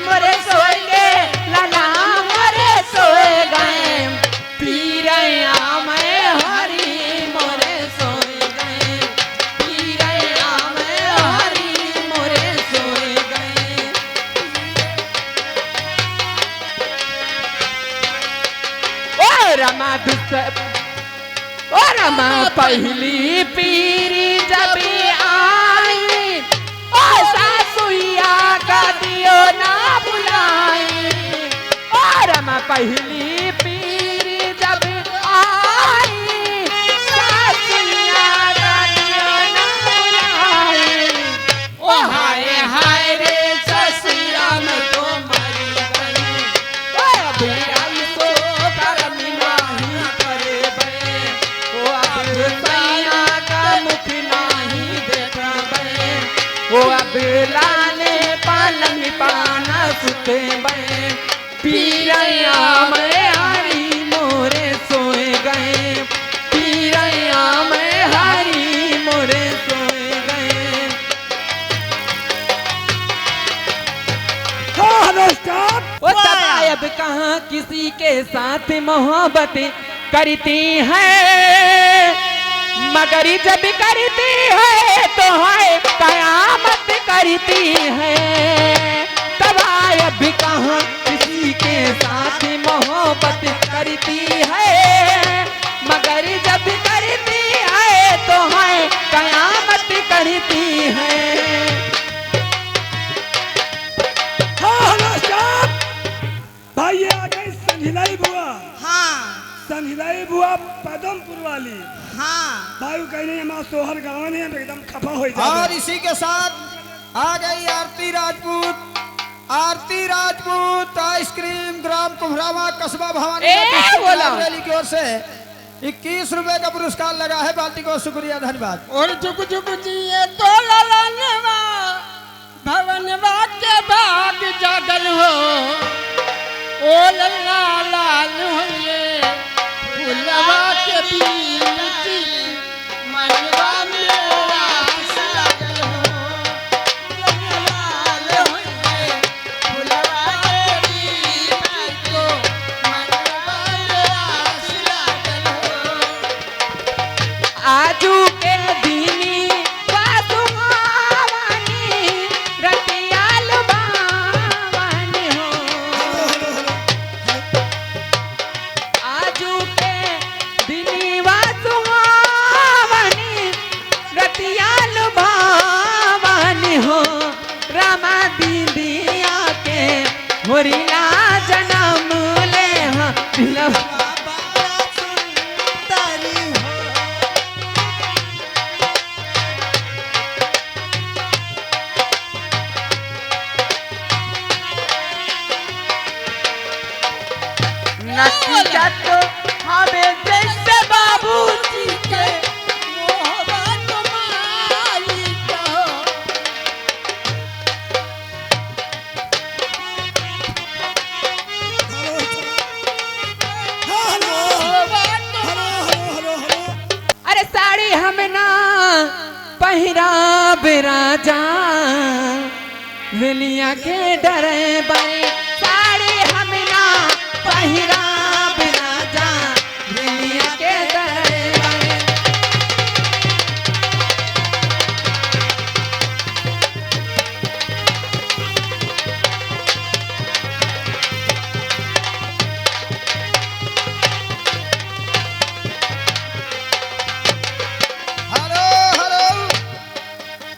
मोरे सोए गे लाला मोरे सोए गए पीरैया में हरी मोरे सोए गए पीरैया में हरी मोरे सोए गए। ओ रमा पहली पीरी जब आई ओ सासुइया का दियो ना बुलाई ओ रमा पहली पीरी जब आई सासुइया का दियो ना बुलाई ओ हाय हाय रे ससुरा में तो मरी गई ओ अभी आई तो करम नहीं करे बे ओ अब सैया का मुख नहीं देखा बे ओ अब लाने पालन पाना सुते बे पीरैया में हरी मोरे सोए गए पीरैया में हरी मोरे सोए गए। Hello stop. वो अब कहाँ किसी के साथ मोहब्बत करती है मगर जब करती है तो है कयामत करती है तब अब कहाँ किसी के साथ मोहब्बत करती है मगर जब करती है तो है कयामत करती है। Hello stop. भाई ये आ गई संघिलाई बुआ। हाँ संघिलाई बुआ पदमपुर वाली। हाँ भाई वो कहीं नहीं हमारा सोहर गाँव नहीं है एकदम खफा हो और जाए। इसी के साथ आ गई आरती राजपूत आइसक्रीम ग्राम कुम्हरावा कस्बा भवानी रैली की ओर से 21 रुपए का पुरस्कार लगा है। बाल्टी को शुक्रिया धन्यवाद। और जुग जुग जिए तो ललनवा भवनवा के भाग जागल हो ओ लल्ला लाल होइए फुलवा के बीच मनवा मेरा आस लागल हो लल्ला लाल होइए फुलवा के बीच को मनवा मेरा आस लागल हो। आजू के दीनी वासुमावानी रतियाल बावानी हो आजू के दीनी वासुमावानी रतियाल बावानी हो रामा दीदिया के होरिला जन्म ले हाँ नसीहत हमें जैसे बाबूजी के मोहब्बत मालिक हो अरे साड़ी हम ना पहिरा बिराजा विलिया के डरे बने साड़ी हम ना पहिरा बिराजा विलिया के डरे बने।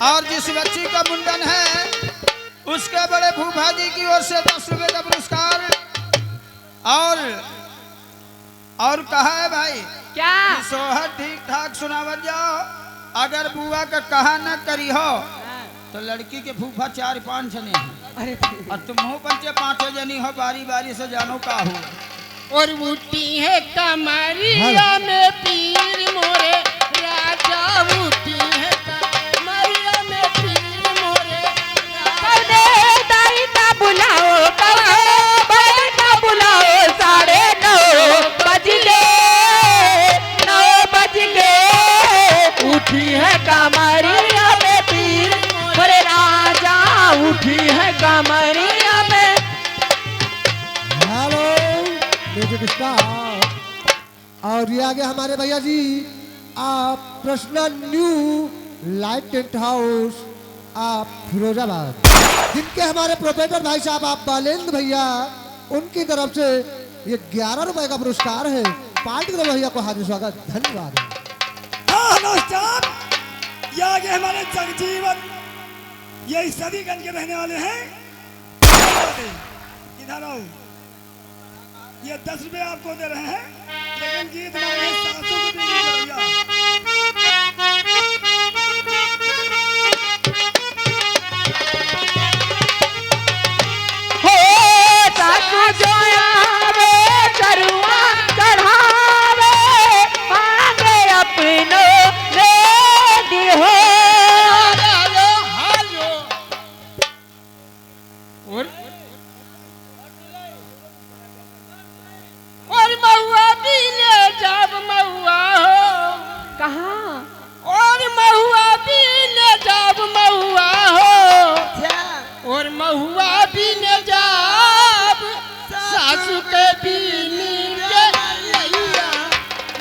और जिस बच्ची का मुंडन है उसके बड़े फूफा जी की ओर से 10 रुपए का पुरस्कार। और कहा है भाई क्या कि सोहर ठीक ठाक सुनावत जाओ अगर बुआ का कहा न करी हो तो लड़की के फूफा 4-5 जने हैं अरे और तुम हो पंचे 5 जनी हो बारी बारी से जानो का हो। और बूटी है कमरिया में पीर मोरे राजा बूटी है कमरिया में पीर मोरे कौने दाई का बुलाओ कौने बाई का बुलाओ 9:30 बज गए उठी है कमरिया में पीर मोरे राजा उठी है कमरिया में म्यूजिक स्टार। और ये आगे हमारे भैया जी आप Krishna new light tent house आप फिरोजाबाद, जिनके हमारे प्रोपराइटर भाई साहब आप बालेंद्र भैया, उनकी तरफ से ये 11 रुपए का पुरस्कार है। पार्टी के भैया को हार्दिक स्वागत, धन्यवाद। हाँ हेलो स्टाफ, ये आगे हमारे जगजीवन, ये सदीगंज के रहने वाले हैं। इधर आओ, ये 10 रुपए आपको दे रहे हैं, लेकिन गीत हमारे 700 रुपये भैया। और महुआ भी ले जब महुआ हो कहाँ? और महुआ भी ले जब महुआ हो और महुआ भी ले जब सासू के बीनी के लैया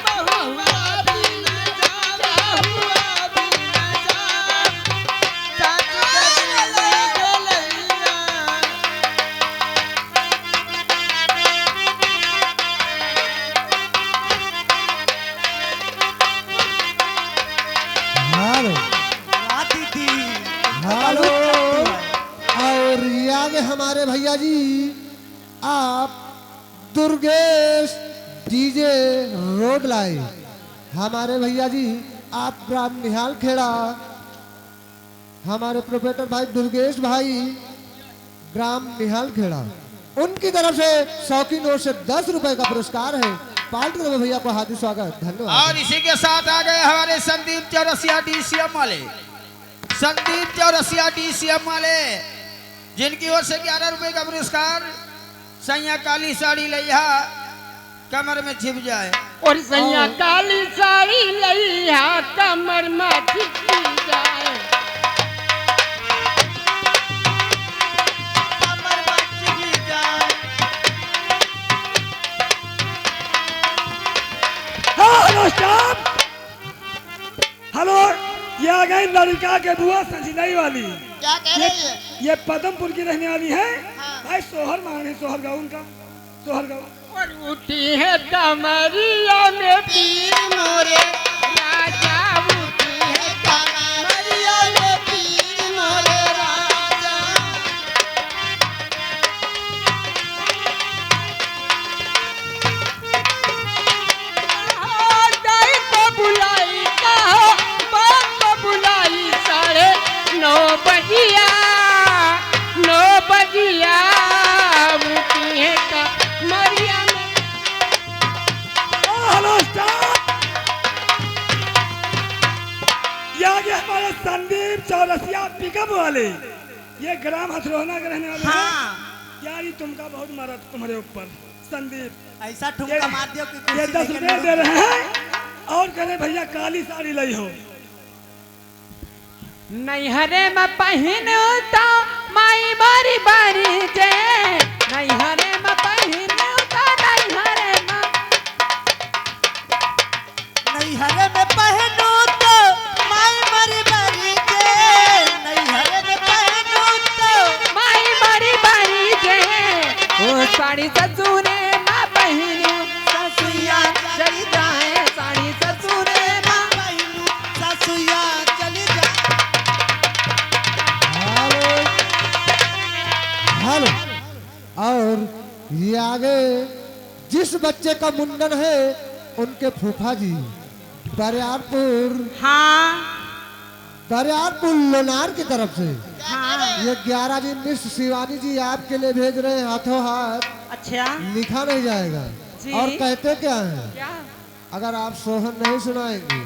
महुआ भी ले जब महुआ भी ले जब सासू के बीनी के लैया। Hello hello. और ये आगे हमारे भैया जी आप दुर्गेश डीजे रोड लाई, हमारे भैया जी आप ग्राम निहाल खेड़ा, हमारे प्रोपराइटर भाई दुर्गेश भाई ग्राम निहाल खेड़ा, उनकी तरफ से 100 की नोट से 10 रुपए का पुरस्कार है। पार्टी के भैया को हार्दिक स्वागत, धन्यवाद। और इसी के साथ आ गए हमारे संदीप चौरसिया डीसीएम वाले, संदीप चौरसिया डीसीएम वाले, जिनकी ओर से 11 रुपए का पुरस्कार। सैया काली साड़ी लैया कमर में छिप जाए, और सैया काली साड़ी लैया कमर में छिप जाए, कमर में छिप जाए। हाँ हेलो स्टाफ, हेलो, ये आ गई लड़का के बुआ संजीलाई वाली। क्या कह रही है? ये पदमपुर की रहने वाली है। भाई सोहर मांगे, सोहर गाँव उनका, सोहर गाँव। और उठी है कमरिया में पीर मोरे राजा, उठी है कमरिया में पीर मोरे राजा। दाई को बुलाई कहो, बाप को बुलाई 9:30 बजिया, 9 बजिया उठी है कमरिया में। हेलो स्टाफ, ये आ गए हमारे संदीप चौरसिया पिकअप वाले, ये ग्राम हथरोहना के रहने वाले हैं। यार ये तुमका बहुत मारा तुम्हारे ऊपर संदीप, ऐसा ठुमका मार दियो कि ये 10 रुपए दे रहे हैं और कह रहे भैया काली साड़ी लाई हो। नैहरे में पहनो तो माई बारी बारी जे, नैहरे में पहनो तो नैहरे में, नैहरे में पहनू तो माई मरी बरी के, नैहरे में पहनू तो माई बारी बारी जे, ओ साड़ी ससुरे माँ पहनो ससुया चली जाए, साड़ी ससुरे माँ पहनू ससुया चली जा। हेलो। और ये आगे जिस बच्चे का मुंडन है उनके फूफा जी दरियारपुर, दरियारपुर लोनार की तरफ से ये 11 जी मिस शिवानी जी आपके लिए भेज रहे हैं, हाथों हाथ। अच्छा लिखा नहीं जाएगा। और कहते क्या है, क्या? अगर आप सोहन नहीं सुनाएंगे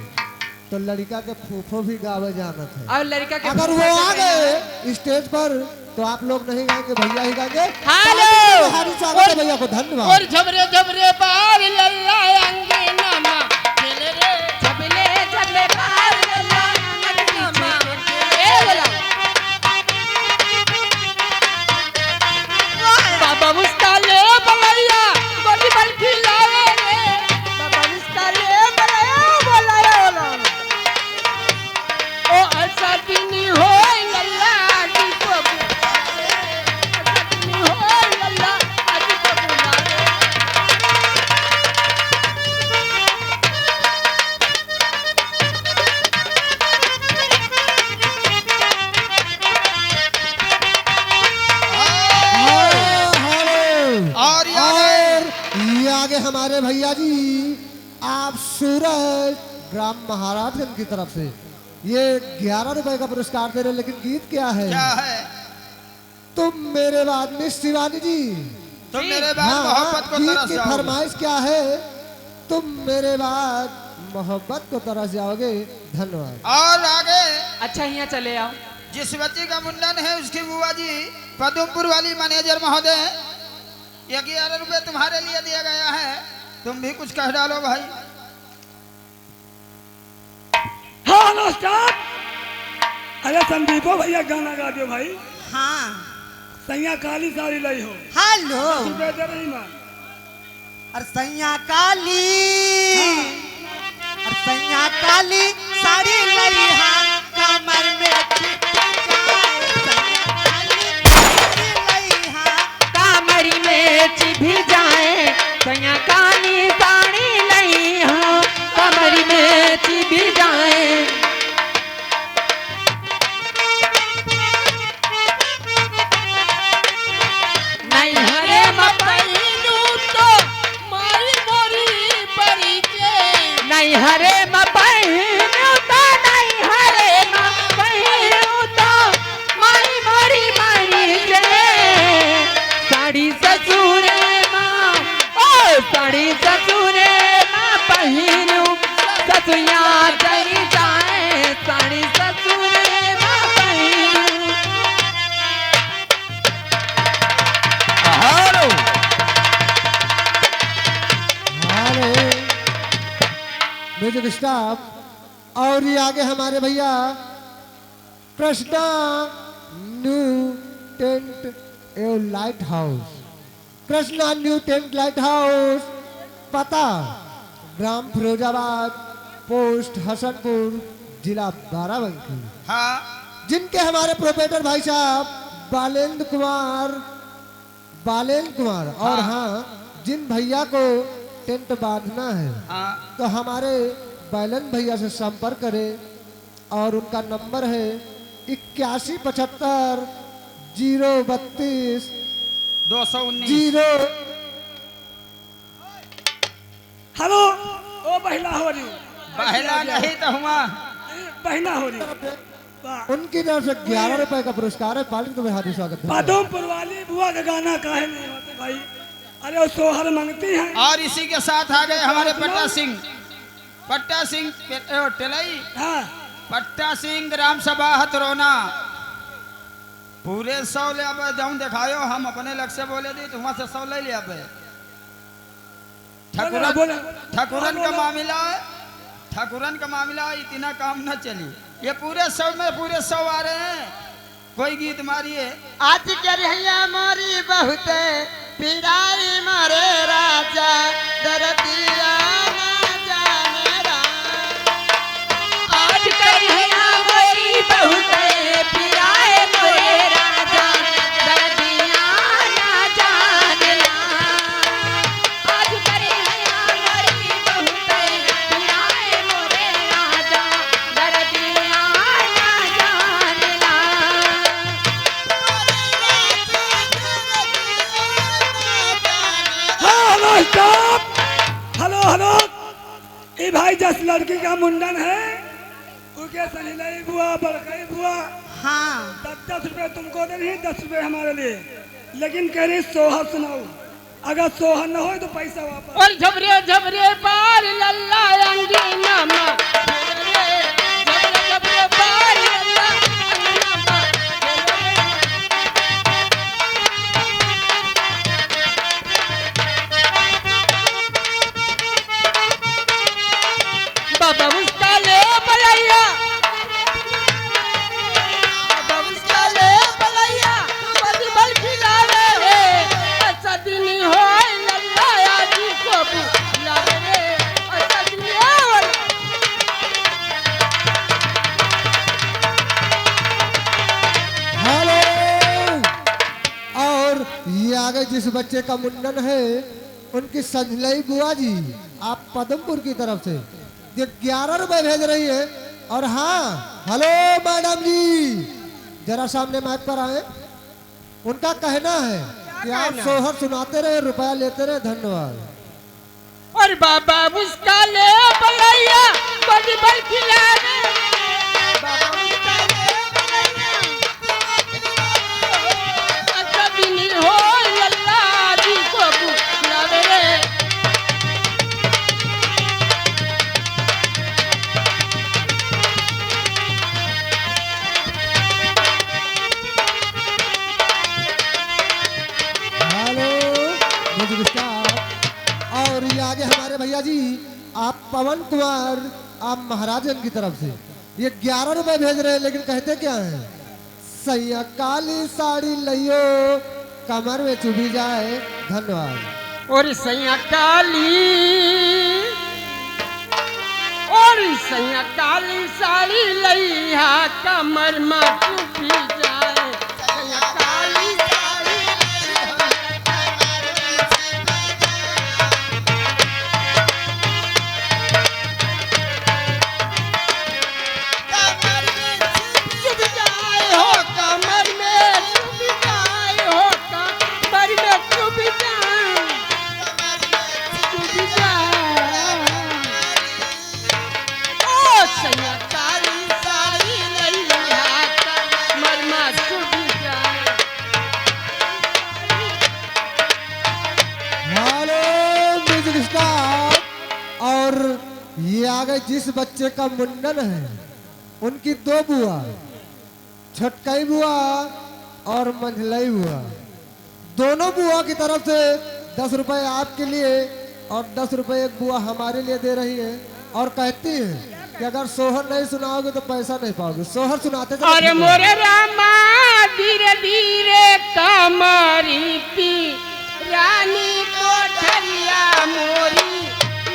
तो लड़का के फूफो भी गावे जानत है। और लड़का के अगर वो आ गए स्टेज पर तो आप लोग नहीं गाएंगे, भैया ही गाएंगे। हेलो। हार्दिक स्वागत है भैया को, धन्यवाद। और झबरे झबरे बार लल्ला अंगना मा खेले रे, झबले झबले बाल लल्ला अंगना मा ए बोला बाबा मुस्काले बलैया बड़ी बल्फी ये आगे हमारे भैया जी आप सूरज ग्राम महाराजगंज की तरफ से ये 11 रुपए का पुरस्कार दे रहे हैं, लेकिन गीत क्या है? क्या है? तुम मेरे बाद मिस शिवानी जी। तुम मेरे बाद मोहब्बत को गीत तरस की जाओगे। फरमाइश क्या है? तुम मेरे बाद मोहब्बत को तरस जाओगे। धन्यवाद। और आगे अच्छा यहाँ चले आओ। जिस बच्चे का मुंडन है उसकी बुआ जी पदमपुर वाली मैनेजर महोदय, 11 रुपए तुम्हारे लिए दिया गया है, तुम भी कुछ कह डालो भाई। हाँ नमस्कार। अरे संदीपो भैया गाना गा दो भाई। हाँ सैया काली साड़ी लाई हो। हेलो सुबह दे रही माँ। और सैया काली और सैया काली साड़ी लई हाँ कमर में छिप जाए। सैया काली साड़ी लई हाँ कामरी में चिभी जाए सैया काली साड़ी लई हाँ कमरी में चिभी जाए। नहीं हरे मपैनू तो मारी मोरी परिचय। नहीं हरे मपैनू तो नहीं हरे मपैनू तो मारी मोरी परिचय। साड़ी ससुरे माँ ओ साड़ी ससुरे माँ पहिनू ससुया चली जाए। साड़ी ससुरे माँ पहिनू। हेलो अरे म्यूजिक स्टाफ। और ये आगे हमारे भैया कृष्णा न्यू टेंट एवं light house. Krishna new tent light house, पता ग्राम फिरोजाबाद, पोस्ट हसनपुर, जिला बाराबंकी। हाँ जिनके हमारे प्रोपरेटर भाई साहब बालेंद्र कुमार और हाँ जिन भैया को टेंट बांधना है हाँ तो हमारे बैलन भैया से संपर्क करें और उनका नंबर है 8175 032 219। 0। हेलो ओ बहिला हो रही। पहला नहीं तो हुआ। बहिना हो रही। वाह। उनकी तरफ से 11 रुपए का पुरस्कार है। पालिक तुम्हें हार्दिक स्वागत है। पदमपुर वाली बुआ का गाना काहे नहीं होते भाई? अरे वो सोहर मांगती हैं। और इसी के साथ आ गए हमारे पट्टा सिंह टेलई, हाँ पट्टा सिंह ग्राम सभा हथरौना। पूरे 100 ले अब जाऊं दिखायो, हम अपने लग से बोले दी तुम से 100 ले लिया पे। बोला। ठाकुरन का मामला इतना काम न चली। ये पूरे 100 में पूरे 100 आ रहे हैं। कोई गीत मारिए। आज करहिया मारी बहुत पिराई मारे राजा दरदिया ना जाने राम। आज करहिया मारी बहुत पिराई मारे राजा दरदिया ना जाने राम। आज करहिया मारी बहुत पिराई मारे राजा दरदिया ना जाने राम। हाँ हेलो स्टॉप। हेलो ये भाई 10 लड़की का मुंडन है। उनके सनिलाई बुआ बड़कई बुआ हाँ 10 रुपए तुमको दे रही, 10 रुपए हमारे लिए। लेकिन कह रही सोहर सुनाओ। अगर सोहर न हो तो पैसा वापस। और झबरे झबरे बार लल्ला अंगीना मा झबरे झबरे बार लल्ला अंगीना मा। बाबा उसका ले बलैया, बाबा उसका ले बलैया, बल बल खिलावे रे। अच्छा दिन होय लल्ला आजी को बुलावे रे। अच्छा दिन होय। हेलो। और ये आगे जिस बच्चे का मुंडन है उनकी संजलई बुआ जी आप पदमपुर की तरफ से ये 11 रुपए भेज रही है। और हाँ हेलो मैडम जी जरा सामने माइक पर आए। उनका कहना है कि आप सोहर सुनाते रहे रुपया लेते रहे। धन्यवाद। अरे बाबा उसका ले बलैया बड़ी बल खिलावे बाबा उसका ले बलैया अच्छा दिन हो अल्लाह जी को बुलावे रे हेलो म्यूजिक स्टार। और ये आगे हमारे भैया जी आप पवन कुमार आप महाराजन की तरफ से ये 11 रुपए भेज रहे हैं, लेकिन कहते क्या है, सैया काली साड़ी लियो कमर में चुभी जाए। धन्यवाद। और सैया काली साड़ी लैया कमर में चुपी जाए सैया काली साड़ी चुप जाए हो कमर में चुप जाए हो कमर में चुप जाए चुप जाए ओ सैया काली साड़ी लैया कमर में चुप जाए हेलो म्यूजिक स्टार। और ये आगे जिस बच्चे का मुंडन है उनकी 2 बुआ, छटकई बुआ और मंझलई बुआ, दोनों बुआ की तरफ से 10 रुपए आपके लिए और 10 रुपए एक बुआ हमारे लिए दे रही है और कहती है कि अगर सोहर नहीं सुनाओगे तो पैसा नहीं पाओगे। सोहर सुनाते चलो। अरे मोरे रामा धीरे धीरे कमरी पी रानी कोठरिया मोरी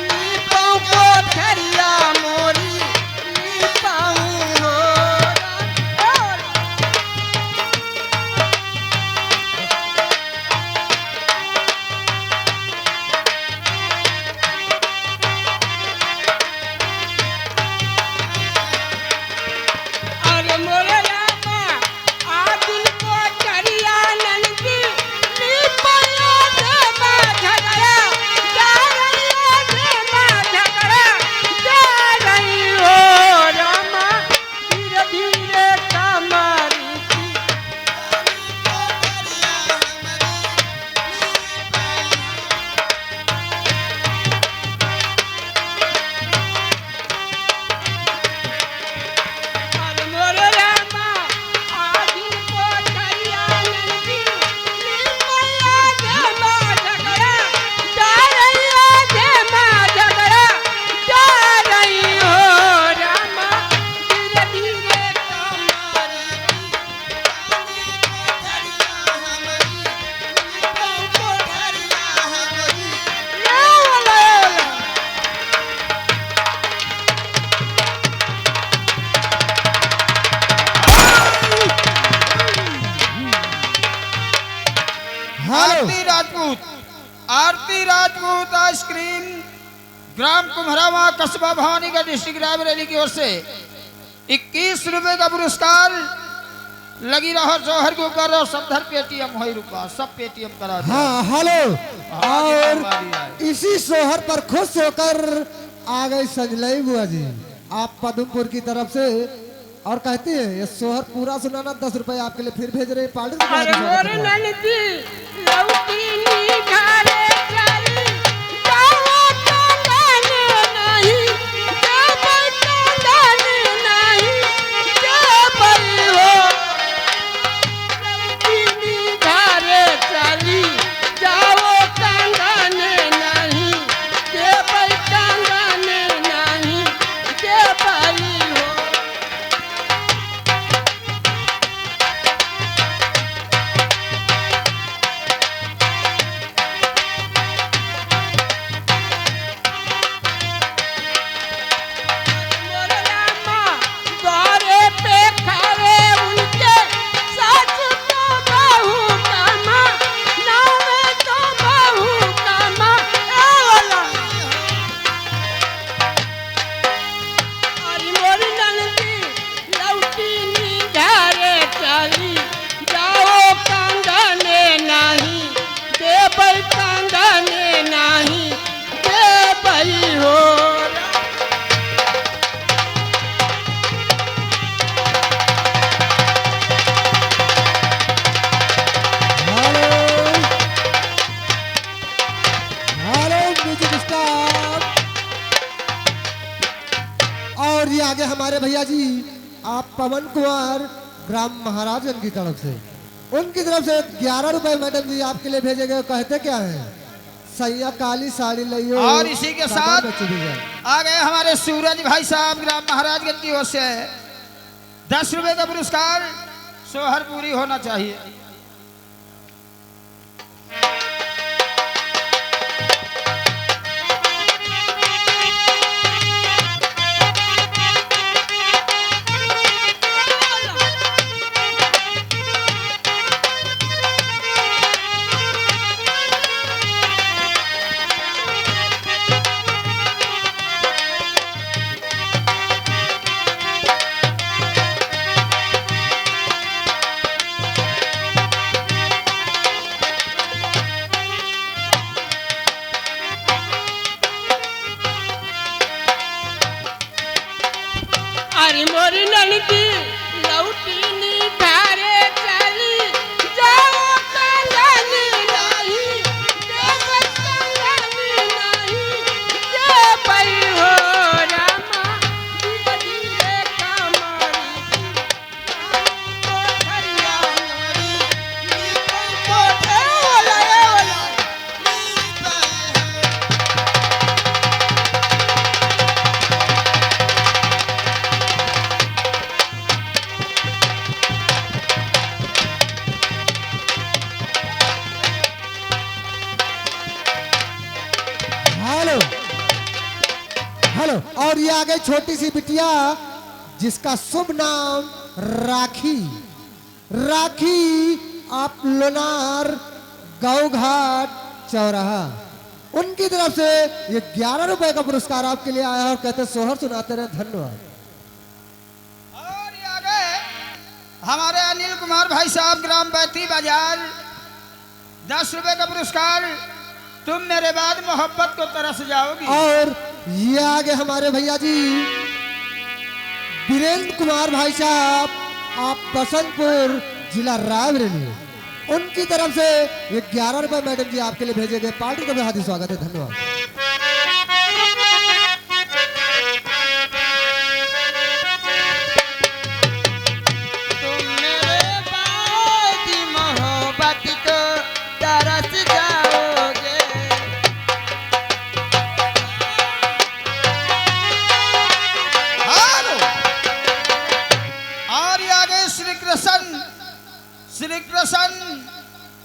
नीपाऊं कोठरिया मोरी नीपाऊं हो अरे मोरे रामा आदिल कोठरिया नंदी नीपाया देवा झगड़ा जा रही देवा झगड़ा जा रही हो रामा धीरे धीरे कमरी की अरे मोरे रामा आदिल कोठरिया नंदी नीपाया देवा झगड़ा जा रही देवा झगड़ा जा रही हो रामा धीरे धीरे कमरी हेलो आरती राजपूत आइसक्रीम ग्राम कुम्हरावा कस्बा भवानीगढ़ डिस्ट्रिक्ट रायबरेली की ओर से 21 रुपए का पुरस्कार लगी रहो जोहर के ऊपर और सबधर पेटीएम हो रुपा सब पेटीएम करा दो। हाँ हेलो। और और इसी सोहर पर खुश होकर आ गई संजलई बुआ जी आप पदमपुर की तरफ से और कहती है ये सोहर पूरा सुनाना 10 रुपए आपके लिए फिर भेज रहे हैं। पार्टी से अरे मोर ननदी लौकी नी घरे चली जाओ कंगन नहीं जबर कंगन नहीं जबर हो लौकी नी घरे चली जाओ कंगन नहीं जबर कंगन नहीं जबर हो हमारे भैया जी आप पवन कुमार ग्राम महाराजगंज की तरफ से, उनकी तरफ से 11 रुपए मैडम जी आपके लिए भेजे गए। कहते क्या है, सैया काली साड़ी लियो। और इसी के साथ बच्चे भी जाए। आ गए हमारे सूरज भाई साहब ग्राम महाराजगंज की ओर से 10 रुपए का पुरस्कार। सोहर पूरी होना चाहिए। अरे मोरी ननकी लौटी निखारे चली जाओ कल्याणी नहीं देवत कल्याणी नहीं जे पई हो रामा धीरे धीरे कमरी कोठरिया मोरी कोठे ओला ओला हेलो हेलो। और ये आ गई छोटी सी बिटिया जिसका शुभ नाम राखी। राखी आप लोनार गांव घाट चौराहा, उनकी तरफ से ये 11 रुपए का पुरस्कार आपके लिए आया है और कहते सोहर सुनाते रहे। धन्यवाद। और ये आ गए हमारे अनिल कुमार भाई साहब ग्राम बैती बाजार 10 रुपए का पुरस्कार। तुम मेरे बाद मोहब्बत को तरस जाओगी। और ये आगे हमारे भैया जी वीरेंद्र कुमार भाई साहब आप बसंतपुर जिला रायबरेली, उनकी तरफ से ये 11 रुपए मैडम जी आपके लिए भेजे गए। पार्टी का भी हार्दिक स्वागत है। धन्यवाद। तुम मेरे बाद मोहब्बत को तरस जाओगे। हेलो। और ये आ गए श्री कृष्ण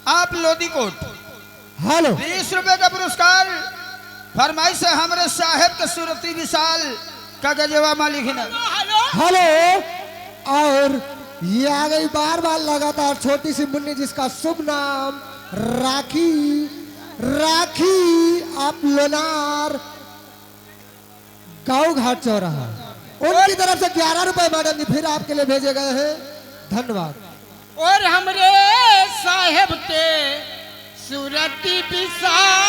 आप लोधीकोट हेलो 20 रुपए का पुरस्कार। फरमाइश है हमारे साहेब के सूरती विशाल का गजवा मालिक है। हेलो। और ये आ गई बार बार लगातार छोटी सी मुन्नी जिसका शुभ नाम राखी। राखी आप लोनार गांव घाट चौराहा, उनकी तरफ से 11 रुपए मैडम जी फिर आपके लिए भेजे गए हैं। धन्यवाद। और हमरे साहेब के सूरती विशाल